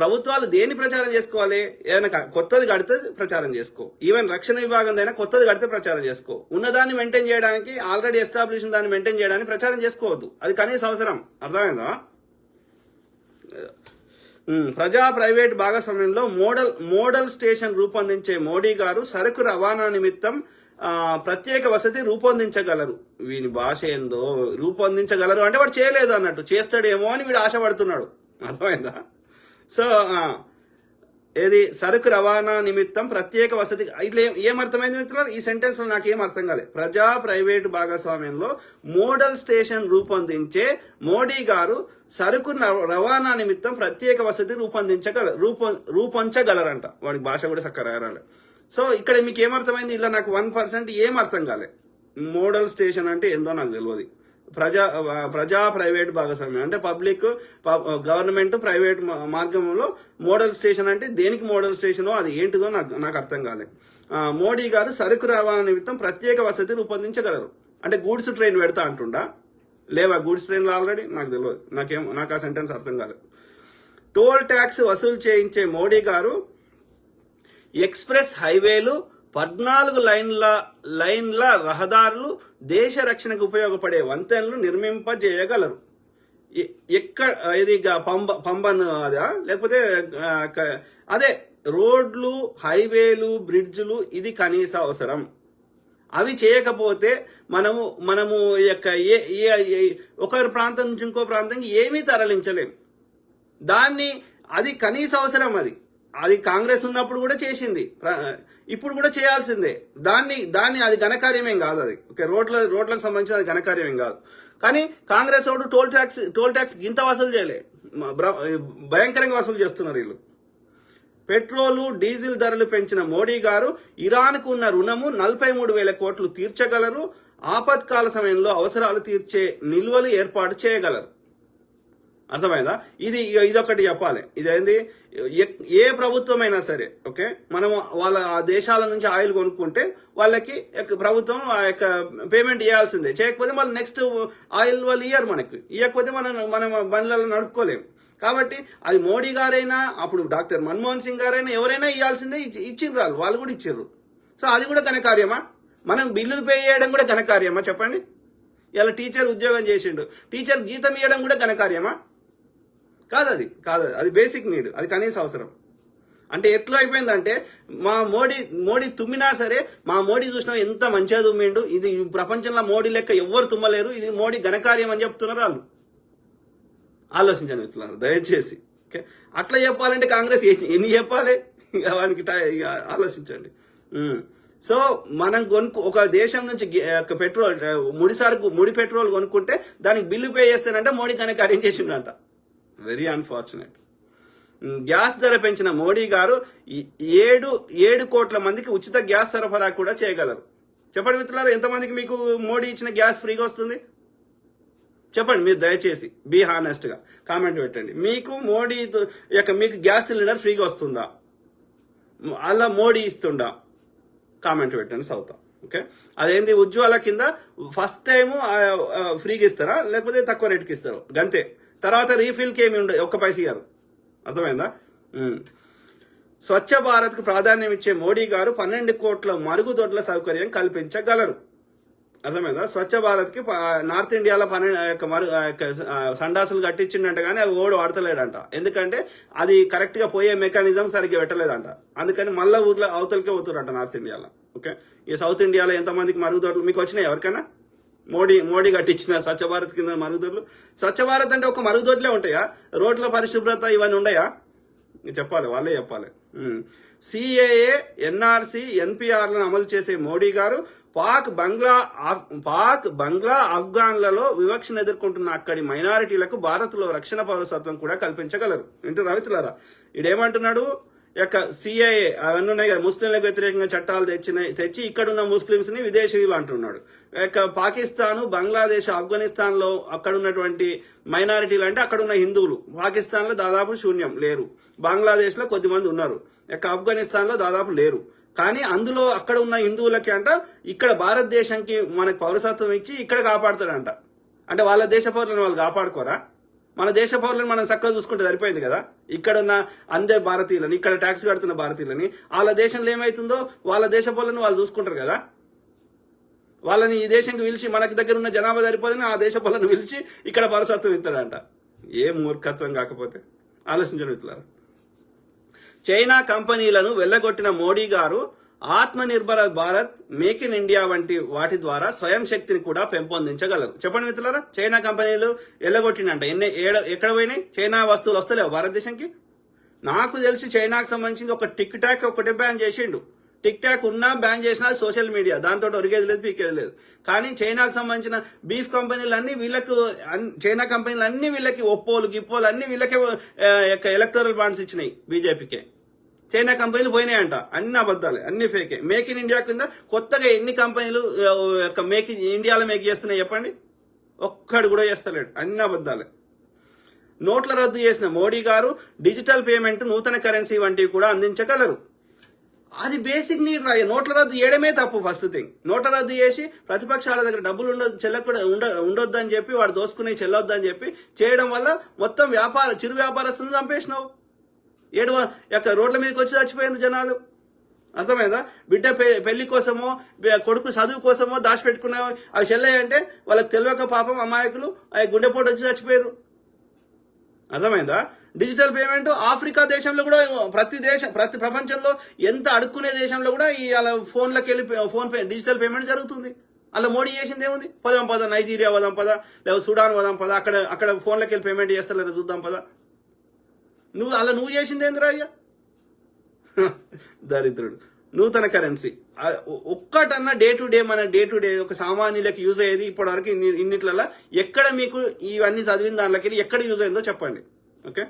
ప్రభుత్వాలు దేన్ని ప్రచారం చేసుకోవాలి? ఏదైనా కొత్తది కడితే ప్రచారం చేసుకో. ఈవెన్ రక్షణ విభాగం అయినా కొత్తది కడితే ప్రచారం చేసుకో. ఉన్నదాన్ని మెయింటైన్ చేయడానికి, ఆల్రెడీ ఎస్టాబ్లిష్ దాన్ని మెయింటైన్ చేయడానికి ప్రచారం చేసుకోవద్దు. అది కనీస అవసరం. అర్థమైందా? ప్రజా ప్రైవేట్ భాగస్వామ్యంలో మోడల్ స్టేషన్ రూపొందించే మోడీ గారు సరుకు రవాణా నిమిత్తం ప్రత్యేక వసతి రూపొందించగలరు. వీని భాష ఏందో, రూపొందించగలరు అంటే వాడు చేయలేదు అన్నట్టు, చేస్తాడేమో అని వీడు ఆశపడుతున్నాడు. అర్థమైందా? సో ఏది సరుకు రవాణా నిమిత్తం ప్రత్యేక వసతి, ఇట్లా ఏమర్థమైంది మిత్రులు? ఈ సెంటెన్స్ లో నాకు ఏం అర్థం కాలేదు. ప్రజా ప్రైవేటు భాగస్వామ్యంలో మోడల్ స్టేషన్ రూపొందించే మోడీ గారు సరుకు రవాణా నిమిత్తం ప్రత్యేక వసతి రూపొంచగలరంట. వాడి భాష కూడా చక్కగా రాలే. సో ఇక్కడ మీకు ఏమర్థమైంది? ఇలా నాకు 1% ఏం అర్థం కాలే. మోడల్ స్టేషన్ అంటే ఏందో నాకు తెలియదు. ప్రజా ప్రైవేట్ భాగస్వామ్యం అంటే పబ్లిక్, గవర్నమెంట్, ప్రైవేట్ మార్గంలో మోడల్ స్టేషన్ అంటే దేనికి మోడల్ స్టేషనో అది ఏంటిదో నాకు అర్థం కాలే. మోడీ గారు సరుకు రవాణా నిమిత్తం ప్రత్యేక వసతి రూపొందించగలరు అంటే గూడ్స్ ట్రైన్ పెడతా అంటుండా? లేవా గూడ్స్ ట్రైన్లు ఆల్రెడీ? నాకు తెలియదు. నాకు ఆ సెంటెన్స్ అర్థం కాలేదు. టోల్ ట్యాక్స్ వసూలు చేయించే మోడీ గారు ఎక్స్ప్రెస్ హైవేలు, 14 లైన్ల రహదారులు, దేశ రక్షణకు ఉపయోగపడే వంతెనలు నిర్మింపజేయగలరు. ఇది పంబన్ అదా, లేకపోతే అదే రోడ్లు, హైవేలు, బ్రిడ్జ్లు, ఇది కనీస అవసరం. అవి చేయకపోతే మనము ఒక ప్రాంతం నుంచి ఇంకో ప్రాంతానికి ఏమీ తరలించలేం. అది కనీస అవసరం. అది కాంగ్రెస్ ఉన్నప్పుడు కూడా చేసింది, ఇప్పుడు కూడా చేయాల్సిందే. అది ఘనకార్యమేం కాదు. అది ఓకే, రోడ్లకు సంబంధించిన అది ఘనకార్యమేం కాదు. కానీ కాంగ్రెస్ వాడు టోల్ ట్యాక్స్ గింత వసూలు చేయలే, భయంకరంగా వసూలు చేస్తున్నారు వీళ్ళు. పెట్రోలు, డీజిల్ ధరలు పెంచిన మోడీ గారు ఇరాన్కు ఉన్న రుణము 43,000 కోట్లు తీర్చగలరు. ఆపత్కాల సమయంలో అవసరాలు తీర్చే నిల్వలు ఏర్పాటు చేయగలరు. అర్థమైందా? ఇదొకటి చెప్పాలి. ఇదేంది, ఏ ప్రభుత్వమైనా సరే ఓకే, మనం వాళ్ళ దేశాల నుంచి ఆయిల్ కొనుక్కుంటే వాళ్ళకి ప్రభుత్వం ఆ యొక్క పేమెంట్ ఇవ్వాల్సిందే. చేయకపోతే మళ్ళీ నెక్స్ట్ ఆయిల్ వాళ్ళు ఇయ్యరు. ఇవ్వకపోతే మనం బండ్లలో నడుపుకోలేము. కాబట్టి అది మోడీ గారైనా, అప్పుడు డాక్టర్ మన్మోహన్ సింగ్ గారైనా, ఎవరైనా ఇవ్వాల్సిందే. ఇచ్చిర్రు, వాళ్ళు కూడా ఇచ్చిర్రు. సో అది కూడా ఘనకార్యమా? మనం బిల్లులు పే చేయడం కూడా ఘనకార్యమా చెప్పండి? ఇలా టీచర్ ఉద్యోగం చేసిండు, టీచర్ జీతం ఇవ్వడం కూడా ఘనకార్యమా? కాదు. అది బేసిక్ నీడ్, అది కనీస అవసరం. అంటే ఎట్లా అయిపోయిందంటే, మా మోడీ తుమ్మినా సరే, మా మోడీ చూసినా ఎంత మంచిగా తుమ్మిండు, ఇది ప్రపంచంలో మోడీ లెక్క ఎవ్వరు తుమ్మలేరు, ఇది మోడీ ఘనకార్యం అని చెప్తున్నారు వాళ్ళు. ఆలోచించండి మిత్రులారా దయచేసి. ఓకే, అట్లా చెప్పాలంటే కాంగ్రెస్ ఎన్ని చెప్పాలి? వానికి ఆలోచించండి. సో మనం ఒక దేశం నుంచి పెట్రోల్, ముడి పెట్రోల్ కొనుక్కుంటే దానికి బిల్లు పే చేస్తానంటే మోడీ ఘనకార్యం చేసిండంట. Very unfortunate. గ్యాస్ ధర పెంచిన మోడీ గారు 7 కోట్ల మందికి ఉచిత గ్యాస్ సరఫరా కూడా చేయగలరు. చెప్పండి మిత్రులారా, ఎంతమందికి మీకు మోడీ ఇచ్చిన గ్యాస్ ఫ్రీగా వస్తుంది? చెప్పండి మీరు దయచేసి, బీ హానెస్ట్ గా కామెంట్ పెట్టండి. మీకు గ్యాస్ సిలిండర్ ఫ్రీగా వస్తుందా? అలా మోడీ ఇస్తుండా? కామెంట్ పెట్టండి, చదువుతాం. ఓకే, అదేంది ఉజ్వల కింద ఫస్ట్ టైం ఫ్రీగా ఇస్తారా, లేకపోతే తక్కువ రేటుకి ఇస్తారు గంతే. తర్వాత రీఫిల్కి ఏమి ఉండదు, 1 పైసా ఇయ్యారు. అర్థమైందా? స్వచ్ఛ భారత్ కు ప్రాధాన్యం ఇచ్చే మోడీ గారు 12 కోట్ల మరుగుదొడ్ల సౌకర్యం కల్పించగలరు. అర్థమైందా? స్వచ్ఛ భారత్ కి నార్త్ ఇండియాలో సండాసులు కట్టించిండంట, కానీ అది ఓడు వాడతలేడంట. ఎందుకంటే అది కరెక్ట్ గా పోయే మెకానిజం సరిగ్గా పెట్టలేదంట. అందుకని మళ్ళా ఊర్లో అవతలకే పోతురంట నార్త్ ఇండియాలో. ఓకే, ఈ సౌత్ ఇండియాలో ఎంతమందికి మరుగుదొడ్లు మీకు వచ్చినాయి? ఎవరికైనా మోడీ కట్టించిన స్వచ్ఛ భారత్ కింద మరుగుదొడ్లు? స్వచ్ఛ భారత్ అంటే ఒక మరుగుదొడ్లే ఉంటాయా? రోడ్ల పరిశుభ్రత ఇవన్నీ ఉండయా? చెప్పాలి, వాళ్ళే చెప్పాలి. సిఏఏ, ఎన్ఆర్సీ, ఎన్పిఆర్లను అమలు చేసే మోడీ గారు పాక్, బంగ్లా, ఆఫ్ఘన్లలో వివక్షను ఎదుర్కొంటున్న అక్కడి మైనారిటీలకు భారత్లో రక్షణ పౌరసత్వం కూడా కల్పించగలరు. ఏంటో రవితులారా, ఇడేమంటున్నాడు? సిఐఏ అవన్నీ ఉన్నాయి కదా, ముస్లింలకు వ్యతిరేకంగా చట్టాలు తెచ్చి ఇక్కడున్న ముస్లింస్ ని విదేశీయులు అంటున్నాడు. పాకిస్తాన్, బంగ్లాదేశ్, ఆఫ్ఘనిస్తాన్ లో అక్కడ ఉన్నటువంటి మైనారిటీలు అంటే అక్కడ ఉన్న హిందువులు పాకిస్తాన్ లో దాదాపు శూన్యం, లేరు. బంగ్లాదేశ్ లో కొద్దిమంది ఉన్నారు, ఆఫ్ఘనిస్తాన్ లో దాదాపు లేరు. కానీ అందులో అక్కడ ఉన్న హిందువులకి అంట ఇక్కడ భారతదేశానికి మనకు పౌరసత్వం ఇచ్చి ఇక్కడ కాపాడుతాడంట. అంటే వాళ్ళ దేశ పౌరులను వాళ్ళు కాపాడుకోరా? మన దేశ పౌరులను మనం చక్కగా చూసుకుంటే సరిపోయింది కదా. ఇక్కడ ఉన్న అందరి భారతీయులని, ఇక్కడ ట్యాక్స్ కడుతున్న భారతీయులని, వాళ్ళ దేశంలో ఏమైతుందో వాళ్ళ దేశ పౌరులను వాళ్ళు చూసుకుంటారు కదా. వాళ్ళని ఈ దేశంకి పిలిచి, మనకి దగ్గర ఉన్న జనాభా సరిపోదని ఆ దేశ పౌరులను పిలిచి ఇక్కడ పరసత్వం ఇస్తాడంట. ఏ మూర్ఖత్వం కాకపోతే ఆలోచించడం ఇట్లా. చైనా కంపెనీలను వెళ్ళగొట్టిన మోడీ గారు Atmanirbhar Bharat, make in India వంటి వాటి ద్వారా స్వయం శక్తిని కూడా పెంపొందించగలరు. చెప్పండి మిత్రులారా, చైనా కంపెనీలు వెళ్ళగొట్టినంట. ఎక్కడ పోయినాయి? చైనా వస్తువులు వస్తలేవు భారతదేశంకి. నాకు తెలిసి చైనాకు సంబంధించింది ఒక టిక్ టాక్ ఒకటే బ్యాన్ చేసిండు. టిక్ టాక్ ఉన్నా బ్యాన్ చేసినా సోషల్ మీడియా, దాంతో ఒరిగేది లేదు, పీకేది లేదు. కానీ చైనాకు సంబంధించిన బీఫ్ కంపెనీలు అన్ని వీళ్ళకు, చైనా కంపెనీలు అన్ని వీళ్ళకి, ఒప్పోలు గిప్పోలు అన్ని వీళ్ళకే ఎలక్టోరల్ బాండ్స్ ఇచ్చినాయి బీజేపీకే. చైనా కంపెనీలు పోయినాయంట. అన్ని అబద్ధాలే, అన్ని ఫేకే. మేక్ ఇన్ ఇండియా కింద కొత్తగా ఎన్ని కంపెనీలు మేక్ ఇండియాలో మేక్ చేస్తున్నాయి చెప్పండి? ఒక్కడు కూడా చేస్తలేడు, అన్ని అబద్ధాలే. నోట్ల రద్దు చేసిన మోడీ గారు డిజిటల్ పేమెంట్, నూతన కరెన్సీ వంటివి కూడా అందించగలరు. అది బేసిక్ నీడ్ రా. నోట్ల రద్దు చేయడమే తప్పు. ఫస్ట్ థింగ్, నోట్ల రద్దు చేసి ప్రతిపక్షాల దగ్గర డబ్బులు ఉండొద్దు అని చెప్పి, వాడు దోసుకునే చెల్లొద్దు అని చెప్పి చేయడం వల్ల మొత్తం చిరు వ్యాపారస్తులను చంపేసినావు. రోడ్ల మీదకి వచ్చి చచ్చిపోయిన జనాలు. అర్థమైందా? బిడ్డ పెళ్లి కోసమో, కొడుకు చదువు కోసమో దాచిపెట్టుకునే అవి చెల్లయ్య అంటే వాళ్ళకి తెలియక పాపం అమాయకులు అవి గుండెపోటు వచ్చి చచ్చిపోయారు. అర్థమైందా? డిజిటల్ పేమెంట్ ఆఫ్రికా దేశంలో కూడా, ప్రతి ప్రపంచంలో ఎంత అడుక్కునే దేశంలో కూడా ఈ అలా ఫోన్లకు వెళ్ళి ఫోన్ పే డిజిటల్ పేమెంట్ జరుగుతుంది. అలా మోడీ చేసింది ఏముంది? పదాం పద, నైజీరియా వదాం పద, లేదా సుడాన్ వదాం పద, అక్కడ ఫోన్లకు వెళ్ళి పేమెంట్ చేస్తారు, చూద్దాం పద. నువ్వు చేసింది ఏందిరా అయ్యా? దరిద్రుడు. నూతన కరెన్సీ ఒక్కటన్నా డే టు డే ఒక సామాన్యులకు యూజ్ అయ్యేది ఇప్పటివరకు ఇన్నిట్లలో ఎక్కడ మీకు ఇవన్నీ చదివిన దాంట్లోకి ఎక్కడ యూజ్ అయిందో చెప్పండి. ఓకే.